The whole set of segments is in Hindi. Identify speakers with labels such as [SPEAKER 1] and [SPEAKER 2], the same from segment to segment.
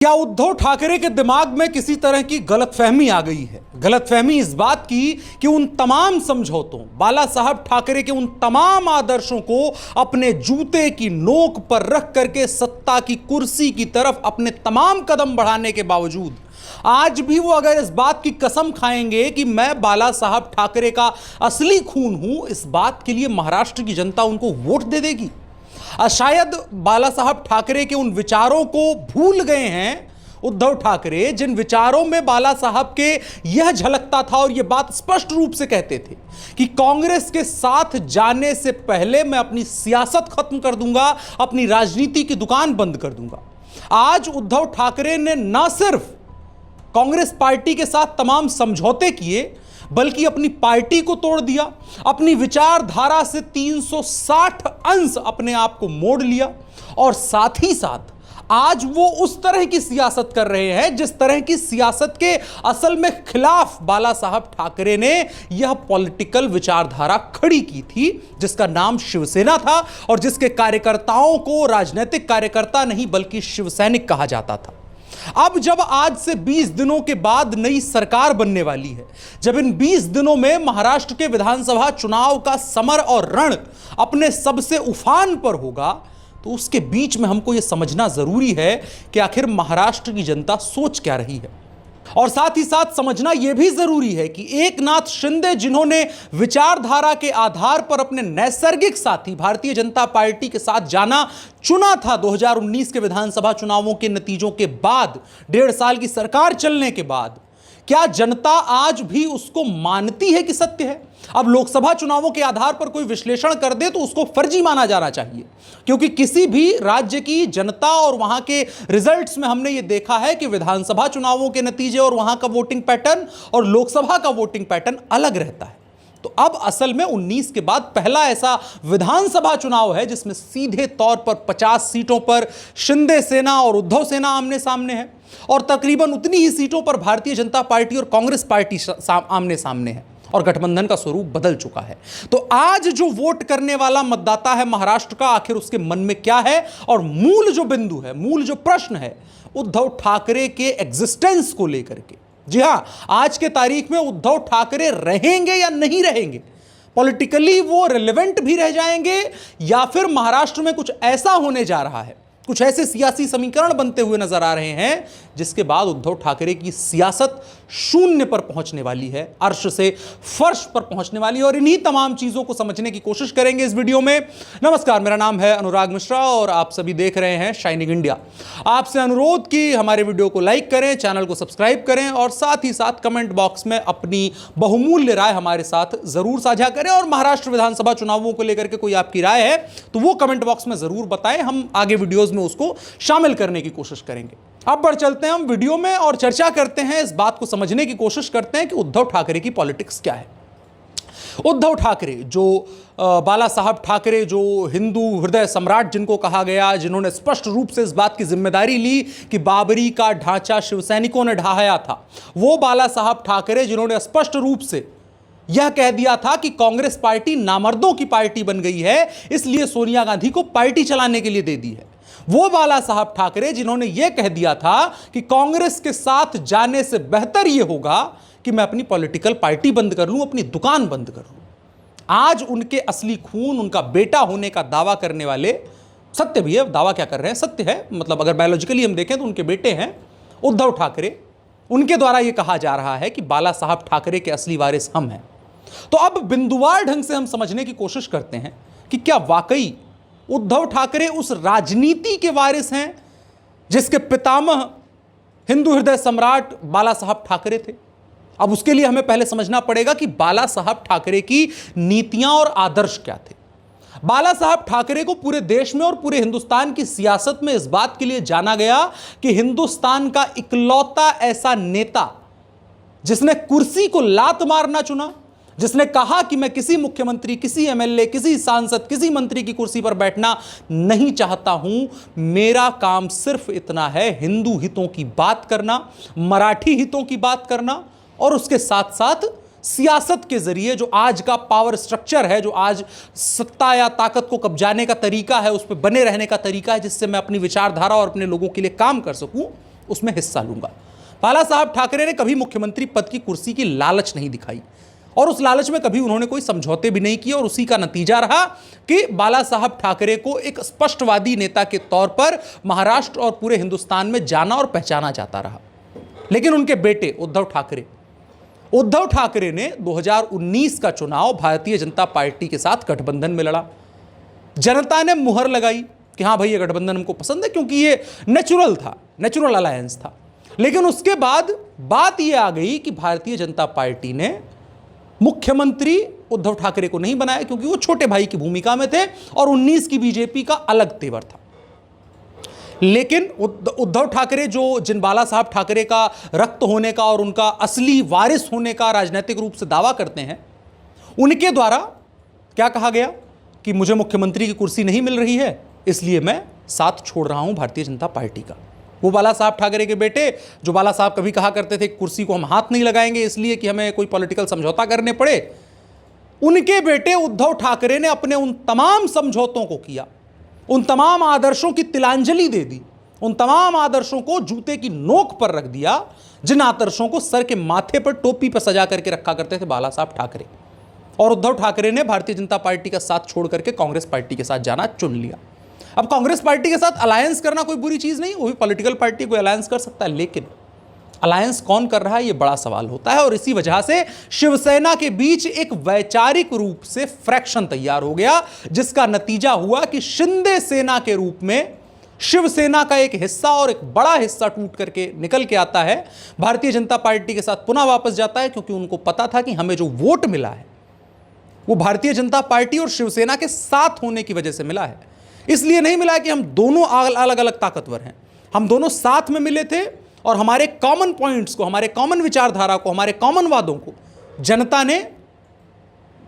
[SPEAKER 1] क्या उद्धव ठाकरे के दिमाग में किसी तरह की गलतफहमी आ गई है? गलतफहमी इस बात की कि उन तमाम समझौतों, बाला साहब ठाकरे के उन तमाम आदर्शों को अपने जूते की नोक पर रख करके सत्ता की कुर्सी की तरफ अपने तमाम कदम बढ़ाने के बावजूद आज भी वो अगर इस बात की कसम खाएंगे कि मैं बाला साहब ठाकरे का असली खून हूं, इस बात के लिए महाराष्ट्र की जनता उनको वोट दे देगी। शायद बाला साहब ठाकरे के उन विचारों को भूल गए हैं उद्धव ठाकरे, जिन विचारों में बाला साहब के यह झलकता था और यह बात स्पष्ट रूप से कहते थे कि कांग्रेस के साथ जाने से पहले मैं अपनी सियासत खत्म कर दूंगा, अपनी राजनीति की दुकान बंद कर दूंगा। आज उद्धव ठाकरे ने न सिर्फ कांग्रेस पार्टी के साथ तमाम समझौते किए, बल्कि अपनी पार्टी को तोड़ दिया, अपनी विचारधारा से 360 अंश अपने आप को मोड़ लिया और साथ ही साथ आज वो उस तरह की सियासत कर रहे हैं जिस तरह की सियासत के असल में खिलाफ बाला साहब ठाकरे ने यह पॉलिटिकल विचारधारा खड़ी की थी, जिसका नाम शिवसेना था और जिसके कार्यकर्ताओं को राजनीतिक कार्यकर्ता नहीं बल्कि शिवसैनिक कहा जाता था। अब जब आज से 20 दिनों के बाद नई सरकार बनने वाली है, जब इन 20 दिनों में महाराष्ट्र के विधानसभा चुनाव का समर और रण अपने सबसे उफान पर होगा, तो उसके बीच में हमको यह समझना जरूरी है कि आखिर महाराष्ट्र की जनता सोच क्या रही है। और साथ ही साथ समझना यह भी जरूरी है कि एकनाथ शिंदे, जिन्होंने विचारधारा के आधार पर अपने नैसर्गिक साथी भारतीय जनता पार्टी के साथ जाना चुना था 2019 के विधानसभा चुनावों के नतीजों के बाद, 1.5 साल की सरकार चलने के बाद, क्या जनता आज भी उसको मानती है कि सत्य है? अब लोकसभा चुनावों के आधार पर कोई विश्लेषण कर दे तो उसको फर्जी माना जाना चाहिए, क्योंकि किसी भी राज्य की जनता और वहां के रिजल्ट्स में हमने ये देखा है कि विधानसभा चुनावों के नतीजे और वहां का वोटिंग पैटर्न और लोकसभा का वोटिंग पैटर्न अलग रहता है। तो अब असल में 19 के बाद पहला ऐसा विधानसभा चुनाव है जिसमें सीधे तौर पर 50 सीटों पर शिंदे सेना और उद्धव सेना आमने सामने है और तकरीबन उतनी ही सीटों पर भारतीय जनता पार्टी और कांग्रेस पार्टी आमने सामने है और गठबंधन का स्वरूप बदल चुका है। तो आज जो वोट करने वाला मतदाता है महाराष्ट्र का, आखिर उसके मन में क्या है? और मूल जो बिंदु है, मूल जो प्रश्न है उद्धव ठाकरे के एग्जिस्टेंस को लेकर के। जी हां, आज के तारीख में उद्धव ठाकरे रहेंगे या नहीं रहेंगे, पॉलिटिकली वो रिलेवेंट भी रह जाएंगे या फिर महाराष्ट्र में कुछ ऐसा होने जा रहा है, कुछ ऐसे सियासी समीकरण बनते हुए नजर आ रहे हैं जिसके बाद उद्धव ठाकरे की सियासत शून्य पर पहुंचने वाली है, अर्श से फर्श पर पहुंचने वाली है। और इन्हीं तमाम चीजों को समझने की कोशिश करेंगे इस वीडियो में। नमस्कार, मेरा नाम है अनुराग मिश्रा और आप सभी देख रहे हैं शाइनिंग इंडिया। आपसे अनुरोध कि हमारे वीडियो को लाइक करें, चैनल को सब्सक्राइब करें और साथ ही साथ कमेंट बॉक्स में अपनी बहुमूल्य राय हमारे साथ जरूर साझा करें। और महाराष्ट्र विधानसभा चुनावों को लेकर के कोई आपकी राय है तो वो कमेंट बॉक्स में जरूर बताएं, हम आगे वीडियोज में उसको शामिल करने की कोशिश करेंगे। अब बढ़ चलते हैं हम वीडियो में और चर्चा करते हैं, इस बात को समझने की कोशिश करते हैं कि उद्धव ठाकरे की पॉलिटिक्स क्या है। उद्धव ठाकरे जो बाला साहब ठाकरे, जो हिंदू हृदय सम्राट जिनको कहा गया, जिन्होंने स्पष्ट रूप से इस बात की जिम्मेदारी ली कि बाबरी का ढांचा शिवसैनिकों ने ढहाया था, वो बाला साहब ठाकरे जिन्होंने स्पष्ट रूप से यह कह दिया था कि कांग्रेस पार्टी नामर्दों की पार्टी बन गई है, इसलिए सोनिया गांधी को पार्टी चलाने के लिए दे दी है, वो बाला साहब ठाकरे जिन्होंने यह कह दिया था कि कांग्रेस के साथ जाने से बेहतर यह होगा कि मैं अपनी पॉलिटिकल पार्टी बंद कर लूं, अपनी दुकान बंद कर लूं। आज उनके असली खून, उनका बेटा होने का दावा करने वाले, सत्य भी है, दावा क्या कर रहे हैं, सत्य है, मतलब अगर बायोलॉजिकली हम देखें तो उनके बेटे हैं उद्धव ठाकरे, उनके द्वारा यह कहा जा रहा है कि बाला साहब ठाकरे के असली वारिस हम हैं। तो अब बिंदुवार ढंग से हम समझने की कोशिश करते हैं कि क्या वाकई उद्धव ठाकरे उस राजनीति के वारिस हैं जिसके पितामह हिंदू हृदय सम्राट बाला साहब ठाकरे थे। अब उसके लिए हमें पहले समझना पड़ेगा कि बाला साहब ठाकरे की नीतियां और आदर्श क्या थे। बाला साहब ठाकरे को पूरे देश में और पूरे हिंदुस्तान की सियासत में इस बात के लिए जाना गया कि हिंदुस्तान का इकलौता ऐसा नेता जिसने कुर्सी को लात मारना चुना, जिसने कहा कि मैं किसी मुख्यमंत्री, किसी एमएलए, किसी सांसद, किसी मंत्री की कुर्सी पर बैठना नहीं चाहता हूं, मेरा काम सिर्फ इतना है हिंदू हितों की बात करना, मराठी हितों की बात करना और उसके साथ साथ सियासत के जरिए जो आज का पावर स्ट्रक्चर है, जो आज सत्ता या ताकत को कब्जाने का तरीका है, उस पर बने रहने का तरीका है, जिससे मैं अपनी विचारधारा और अपने लोगों के लिए काम कर सकूं, उसमें हिस्सा लूंगा। बाला साहब ठाकरे ने कभी मुख्यमंत्री पद की कुर्सी की लालच नहीं दिखाई और उस लालच में कभी उन्होंने कोई समझौते भी नहीं किए और उसी का नतीजा रहा कि बाला साहब ठाकरे को एक स्पष्टवादी नेता के तौर पर महाराष्ट्र और पूरे हिंदुस्तान में जाना और पहचाना जाता रहा। लेकिन उनके बेटे उद्धव ठाकरे ने 2019 का चुनाव भारतीय जनता पार्टी के साथ गठबंधन में लड़ा। जनता ने मुहर लगाई कि हाँ भाई ये गठबंधन हमको पसंद है, क्योंकि ये नेचुरल अलायंस था। लेकिन उसके बाद बात यह आ गई कि भारतीय जनता पार्टी ने मुख्यमंत्री उद्धव ठाकरे को नहीं बनाया, क्योंकि वो छोटे भाई की भूमिका में थे और 19 की बीजेपी का अलग तेवर था। लेकिन उद्धव ठाकरे जिन बाला साहब ठाकरे का रक्त होने का और उनका असली वारिस होने का राजनीतिक रूप से दावा करते हैं, उनके द्वारा क्या कहा गया कि मुझे मुख्यमंत्री की कुर्सी नहीं मिल रही है, इसलिए मैं साथ छोड़ रहा हूं भारतीय जनता पार्टी का। वो बाला साहब ठाकरे के बेटे, जो बाला साहब कभी कहा करते थे कुर्सी को हम हाथ नहीं लगाएंगे इसलिए कि हमें कोई पॉलिटिकल समझौता करने पड़े, उनके बेटे उद्धव ठाकरे ने अपने उन तमाम समझौतों को किया, उन तमाम आदर्शों की तिलांजलि दे दी, उन तमाम आदर्शों को जूते की नोक पर रख दिया, जिन आदर्शों को सर के माथे पर टोपी पर सजा करके रखा करते थे बाला साहब ठाकरे। और उद्धव ठाकरे ने भारतीय जनता पार्टी का साथ छोड़ करके कांग्रेस पार्टी के साथ जाना चुन लिया। अब कांग्रेस पार्टी के साथ अलायंस करना कोई बुरी चीज नहीं, वो भी पॉलिटिकल पार्टी कोई अलायंस कर सकता है, लेकिन अलायंस कौन कर रहा है ये बड़ा सवाल होता है। और इसी वजह से शिवसेना के बीच एक वैचारिक रूप से फ्रैक्शन तैयार हो गया, जिसका नतीजा हुआ कि शिंदे सेना के रूप में शिवसेना का एक हिस्सा और एक बड़ा हिस्सा टूट करके निकल के आता है, भारतीय जनता पार्टी के साथ पुनः वापस जाता है, क्योंकि उनको पता था कि हमें जो वोट मिला है वो भारतीय जनता पार्टी और शिवसेना के साथ होने की वजह से मिला है। इसलिए नहीं मिला कि हम दोनों अलग अलग ताकतवर हैं, हम दोनों साथ में मिले थे और हमारे कॉमन पॉइंट्स को, हमारे कॉमन विचारधारा को, हमारे कॉमन वादों को जनता ने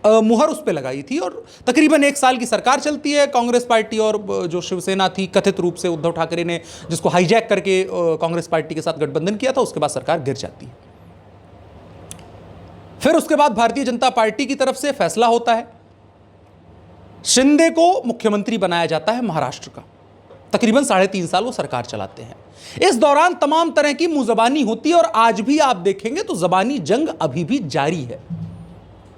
[SPEAKER 1] मुहर उस पर लगाई थी। और तकरीबन 1 साल की सरकार चलती है कांग्रेस पार्टी और जो शिवसेना थी, कथित रूप से उद्धव ठाकरे ने जिसको हाईजैक करके कांग्रेस पार्टी के साथ गठबंधन किया था, उसके बाद सरकार गिर जाती है। फिर उसके बाद भारतीय जनता पार्टी की तरफ से फैसला होता है, शिंदे को मुख्यमंत्री बनाया जाता है महाराष्ट्र का। तकरीबन 3.5 साल वो सरकार चलाते हैं। इस दौरान तमाम तरह की मुंहजबानी होती है और आज भी आप देखेंगे तो जबानी जंग अभी भी जारी है।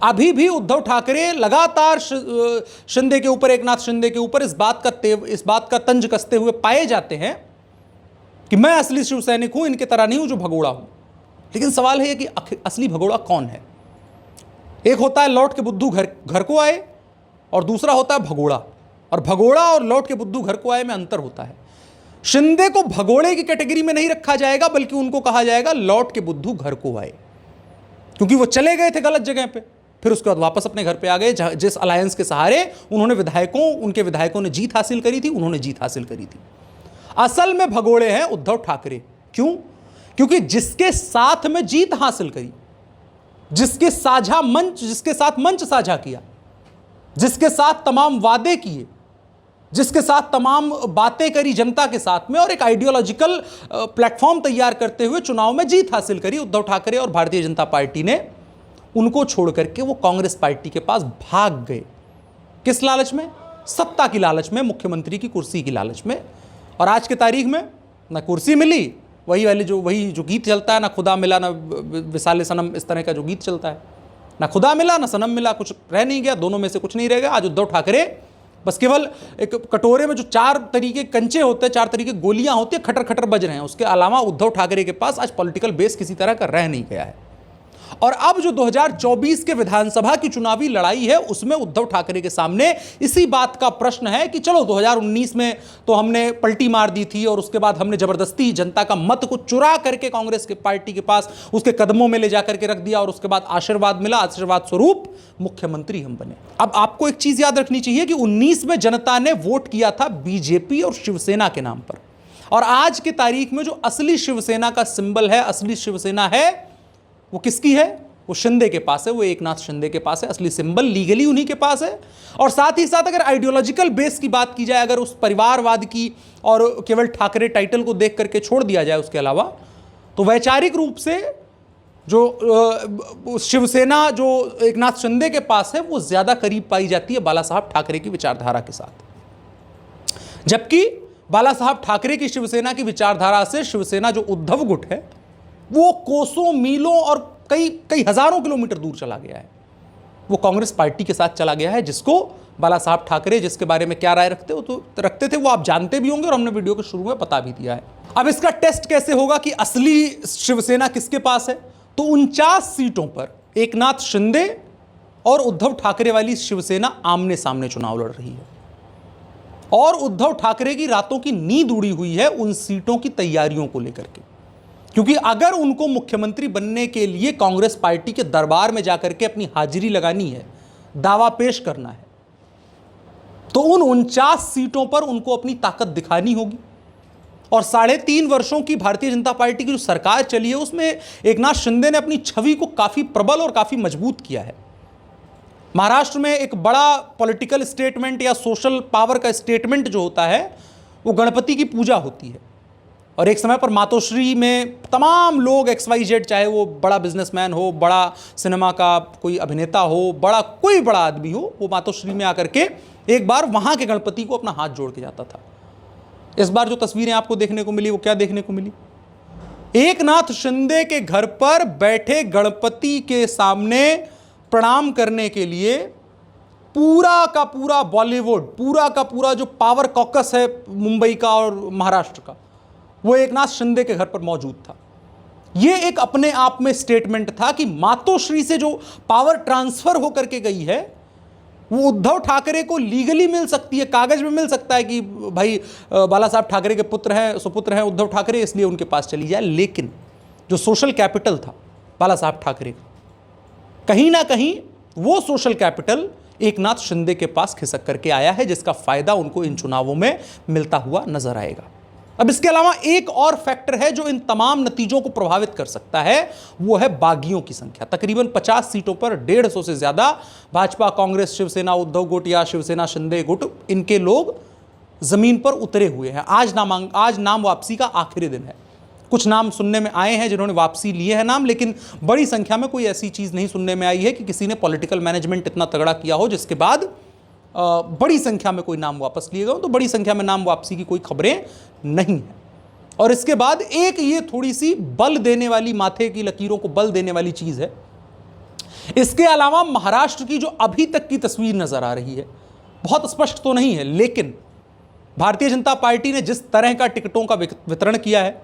[SPEAKER 1] अभी भी उद्धव ठाकरे लगातार शिंदे के ऊपर, एकनाथ शिंदे के ऊपर इस बात का तंज कसते हुए पाए जाते हैं कि मैं असली शिव सैनिक हूं, इनके तरह नहीं हूं जो भगोड़ा हूं। लेकिन सवाल है कि असली भगोड़ा कौन है? एक होता है लौट के बुद्धू घर को आए और दूसरा होता है भगोड़ा। और भगोड़ा और लौट के बुद्धू घर को आए में अंतर होता है। शिंदे को भगोड़े की कैटेगरी में नहीं रखा जाएगा, बल्कि उनको कहा जाएगा लौट के बुद्धू घर को आए, क्योंकि वो चले गए थे गलत जगह पे, फिर उसके बाद वापस अपने घर पे आ गए। जिस अलायंस के सहारे उनके विधायकों ने जीत हासिल करी थी, उन्होंने जीत हासिल करी थी। असल में भगोड़े हैं उद्धव ठाकरे। क्यों? क्योंकि जिसके साथ में जीत हासिल करी, जिसके साथ मंच साझा किया, जिसके साथ तमाम वादे किए, जिसके साथ तमाम बातें करी जनता के साथ में और एक आइडियोलॉजिकल प्लेटफॉर्म तैयार करते हुए चुनाव में जीत हासिल करी, उद्धव ठाकरे और भारतीय जनता पार्टी ने उनको छोड़ करके वो कांग्रेस पार्टी के पास भाग गए। किस लालच में? सत्ता की लालच में, मुख्यमंत्री की कुर्सी की लालच में। और आज की तारीख में ना कुर्सी मिली, वही जो गीत चलता है, ना खुदा मिला ना विसाले सनम, इस तरह का जो गीत चलता है, ना खुदा मिला ना सनम मिला, कुछ रह नहीं गया, दोनों में से कुछ नहीं रह गया। आज उद्धव ठाकरे बस केवल एक कटोरे में जो 4 तरीके कंचे होते हैं, 4 तरीके गोलियां होती है, खटर खटर बज रहे हैं। उसके अलावा उद्धव ठाकरे के पास आज पॉलिटिकल बेस किसी तरह का रह नहीं गया है। और अब जो 2024 के विधानसभा की चुनावी लड़ाई है, उसमें उद्धव ठाकरे के सामने इसी बात का प्रश्न है कि चलो 2019 में तो हमने पलटी मार दी थी और उसके बाद हमने जबरदस्ती जनता का मत को चुरा करके कांग्रेस के पार्टी के पास उसके कदमों में ले जाकर के रख दिया और उसके बाद आशीर्वाद मिला, आशीर्वाद स्वरूप मुख्यमंत्री हम बने। अब आपको एक चीज याद रखनी चाहिए कि 19 में जनता ने वोट किया था बीजेपी और शिवसेना के नाम पर, और आज की तारीख में जो असली शिवसेना का सिंबल है, असली शिवसेना है, वो किसकी है? वो शिंदे के पास है, वो एकनाथ शिंदे के पास है। असली सिंबल लीगली उन्हीं के पास है। और साथ ही साथ अगर आइडियोलॉजिकल बेस की बात की जाए, अगर उस परिवारवाद की और केवल ठाकरे टाइटल को देख करके छोड़ दिया जाए उसके अलावा, तो वैचारिक रूप से जो शिवसेना जो एकनाथ शिंदे के पास है वो ज्यादा करीब पाई जाती है बाला साहब ठाकरे की विचारधारा के साथ। जबकि बाला साहब ठाकरे की शिवसेना की विचारधारा से शिवसेना जो उद्धव गुट है वो कोसों मीलों और कई कई हजारों किलोमीटर दूर चला गया है। वो कांग्रेस पार्टी के साथ चला गया है, जिसको बाला साहब ठाकरे जिसके बारे में क्या राय रखते थे वो आप जानते भी होंगे और हमने वीडियो के शुरू में बता भी दिया है। अब इसका टेस्ट कैसे होगा कि असली शिवसेना किसके पास है, तो 49 सीटों पर एकनाथ शिंदे और उद्धव ठाकरे वाली शिवसेना आमने सामने चुनाव लड़ रही है और उद्धव ठाकरे की रातों की नींद उड़ी हुई है उन सीटों की तैयारियों को लेकर के, क्योंकि अगर उनको मुख्यमंत्री बनने के लिए कांग्रेस पार्टी के दरबार में जाकर के अपनी हाजिरी लगानी है, दावा पेश करना है, तो उन 49 सीटों पर उनको अपनी ताकत दिखानी होगी। और 3.5 वर्षों की भारतीय जनता पार्टी की जो सरकार चली है उसमें एकनाथ शिंदे ने अपनी छवि को काफी प्रबल और काफी मजबूत किया है। महाराष्ट्र में एक बड़ा पॉलिटिकल स्टेटमेंट या सोशल पावर का स्टेटमेंट जो होता है वो गणपति की पूजा होती है। और एक समय पर मातोश्री में तमाम लोग XYZ, चाहे वो बड़ा बिजनेसमैन हो, बड़ा सिनेमा का कोई अभिनेता हो, कोई बड़ा आदमी हो, वो मातोश्री में आकर के एक बार वहाँ के गणपति को अपना हाथ जोड़ के जाता था। इस बार जो तस्वीरें आपको देखने को मिली वो क्या देखने को मिली? एकनाथ शिंदे के घर पर बैठे गणपति के सामने प्रणाम करने के लिए पूरा का पूरा बॉलीवुड, पूरा का पूरा जो पावर कॉकस है मुंबई का और महाराष्ट्र का, वो एकनाथ शिंदे के घर पर मौजूद था। यह एक अपने आप में स्टेटमेंट था कि मातोश्री से जो पावर ट्रांसफर होकर के गई है वो उद्धव ठाकरे को लीगली मिल सकती है, कागज में मिल सकता है कि भाई बाला साहब ठाकरे के सुपुत्र हैं उद्धव ठाकरे, इसलिए उनके पास चली जाए। लेकिन जो सोशल कैपिटल था बाला साहब ठाकरे का, कहीं ना कहीं वो सोशल कैपिटल एकनाथ शिंदे के पास खिसक करके आया है, जिसका फायदा उनको इन चुनावों में मिलता हुआ नजर आएगा। अब इसके अलावा एक और फैक्टर है जो इन तमाम नतीजों को प्रभावित कर सकता है, वो है बागियों की संख्या। तकरीबन 50 सीटों पर 150 से ज्यादा भाजपा, कांग्रेस, शिवसेना उद्धव गुट या शिवसेना शिंदे गुट, इनके लोग जमीन पर उतरे हुए हैं। आज नाम वापसी का आखिरी दिन है। कुछ नाम सुनने में आए हैं जिन्होंने वापसी लिए हैं नाम, लेकिन बड़ी संख्या में कोई ऐसी चीज नहीं सुनने में आई है कि किसी ने पॉलिटिकल मैनेजमेंट इतना तगड़ा किया हो जिसके बाद बड़ी संख्या में कोई नाम वापस लिए गए। तो बड़ी संख्या में नाम वापसी की कोई खबरें नहीं है। और इसके बाद एक ये थोड़ी सी बल देने वाली, माथे की लकीरों को बल देने वाली चीज है। इसके अलावा महाराष्ट्र की जो अभी तक की तस्वीर नजर आ रही है, बहुत स्पष्ट तो नहीं है, लेकिन भारतीय जनता पार्टी ने जिस तरह का टिकटों का वितरण किया है,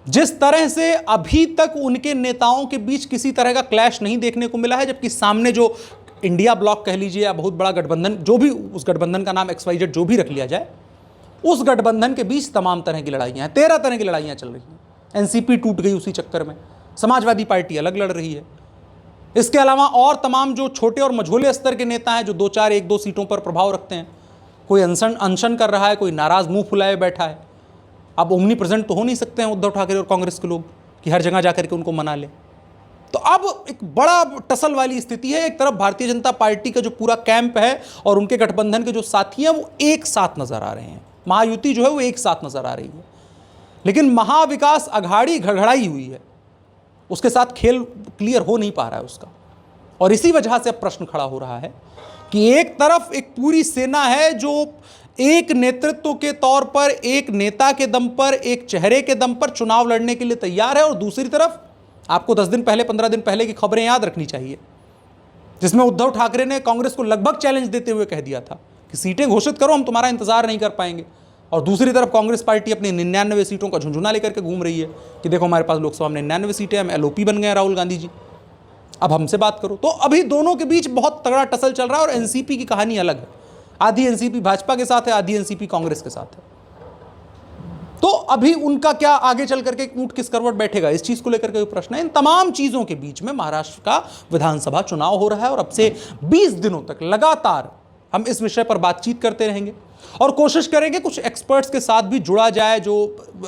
[SPEAKER 1] जिस तरह से अभी तक उनके नेताओं के बीच किसी तरह का क्लैश नहीं देखने को मिला है, जबकि सामने जो इंडिया ब्लॉक कह लीजिए या बहुत बड़ा गठबंधन, जो भी उस गठबंधन का नाम XYZ जो भी रख लिया जाए, उस गठबंधन के बीच तमाम तरह की लड़ाइयां हैं। 13 तरह की लड़ाइयां चल रही हैं। NCP टूट गई उसी चक्कर में, समाजवादी पार्टी अलग लड़ रही है। इसके अलावा और तमाम जो छोटे और मझोले स्तर के नेता हैं जो 2-4, 1-2 सीटों पर प्रभाव रखते हैं, कोई अनशन कर रहा है, कोई नाराज मुंह फुलाए बैठा है। अब ओमनी प्रेजेंट तो हो नहीं सकते हैं उद्धव ठाकरे और कांग्रेस के लोग कि हर जगह जाकर के उनको मना ले। तो अब एक बड़ा टसल वाली स्थिति है। एक तरफ भारतीय जनता पार्टी का जो पूरा कैंप है और उनके गठबंधन के जो साथी हैं वो एक साथ नजर आ रहे हैं, महायुति जो है वो एक साथ नजर आ रही है, लेकिन महाविकास अघाड़ी घड़घड़ाई हुई है, उसके साथ खेल क्लियर हो नहीं पा रहा है उसका। और इसी वजह से अब प्रश्न खड़ा हो रहा है कि एक तरफ एक पूरी सेना है जो एक नेतृत्व के तौर पर, एक नेता के दम पर, एक चेहरे के दम पर चुनाव लड़ने के लिए तैयार है, और दूसरी तरफ आपको 10 दिन पहले, 15 दिन पहले की खबरें याद रखनी चाहिए, जिसमें उद्धव ठाकरे ने कांग्रेस को लगभग चैलेंज देते हुए कह दिया था कि सीटें घोषित करो, हम तुम्हारा इंतजार नहीं कर पाएंगे। और दूसरी तरफ कांग्रेस पार्टी अपनी 99 सीटों का झुंझुना लेकर के घूम रही है कि देखो हमारे पास लोकसभा में 99 सीटें, हम LOP बन गए राहुल गांधी जी, अब हमसे बात करो। तो अभी दोनों के बीच बहुत तगड़ा टसल चल रहा है। और NCP की कहानी अलग है, आधी NCP भाजपा के साथ है, आधी NCP कांग्रेस के साथ है। तो अभी उनका क्या आगे चल करके ऊंट किस करवट बैठेगा, इस चीज को लेकर के प्रश्न है। इन तमाम चीजों के बीच में महाराष्ट्र का विधानसभा चुनाव हो रहा है और अब से 20 दिनों तक लगातार हम इस विषय पर बातचीत करते रहेंगे और कोशिश करेंगे कुछ एक्सपर्ट्स के साथ भी जुड़ा जाए जो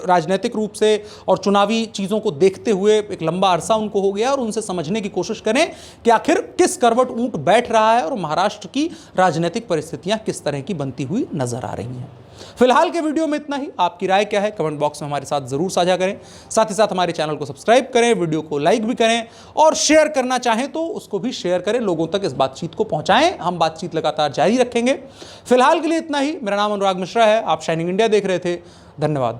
[SPEAKER 1] राजनीतिक रूप से और चुनावी चीज़ों को देखते हुए एक लंबा अरसा उनको हो गया, और उनसे समझने की कोशिश करें कि आखिर किस करवट ऊंट बैठ रहा है और महाराष्ट्र की राजनीतिक परिस्थितियां किस तरह की बनती हुई नजर आ रही हैं। फिलहाल के वीडियो में इतना ही। आपकी राय क्या है कमेंट बॉक्स में हमारे साथ जरूर साझा करें। साथ ही साथ हमारे चैनल को सब्सक्राइब करें, वीडियो को लाइक भी करें और शेयर करना चाहें तो उसको भी शेयर करें, लोगों तक इस बातचीत को पहुंचाएं। हम बातचीत लगातार जारी रखेंगे। फिलहाल के लिए इतना ही। मेरा नाम अनुराग मिश्रा है, आप शाइनिंग इंडिया देख रहे थे। धन्यवाद।